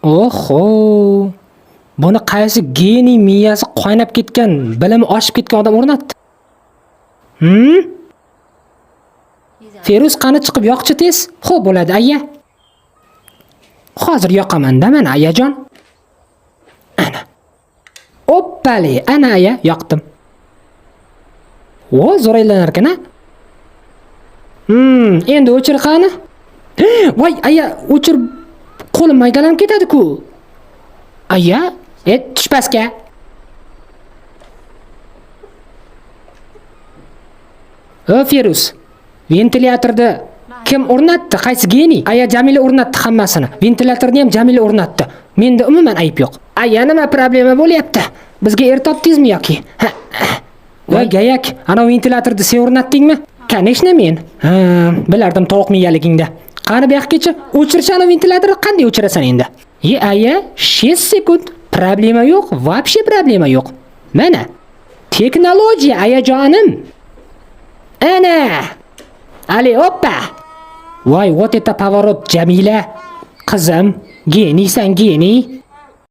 Oho. Buni qaysi geniy miyasi qaynab ketgan, bilimi oshib ketgan odam o'rnatdi? Feruz qani chiqib yoqchi tez? Xo'p bo'ladi, aya. Hozir yoqaman-da mana ayajon. Ana. Oppali, ana aya, yoqdim. O, zo'r aylanar ekan-a? Endi o'chir qani? Voy, aya, o'chir. Qo'lim maydalanib ketadi-ku. Aya, tush pastga. Feruz, ventilyatorni kim o'rnatdi? Qaysi geniy? Aya Jamila o'rnatdi hammasini. Ventilyatorni ham Jamila o'rnatdi. Menda umuman ayb yo'q. Aya nima problema bo'lyapti? Bizga topdingizmi yoki? Voy gayak, ana ventilyatorni sen o'rnatdingmi? Конечно men. Bilardim tovuq miyaligingda. Qani bu yoqgacha o'chirchi ana ventilyatorni qanday o'chirasan endi? Aya, 6 sekund. Problema yo'q, вообще problema yo'q. Mana. Texnologiya ayajonim. Ana! Ali, oppa! Voy, вот это поворот, Jamila. Qizim, geniysan, geniy.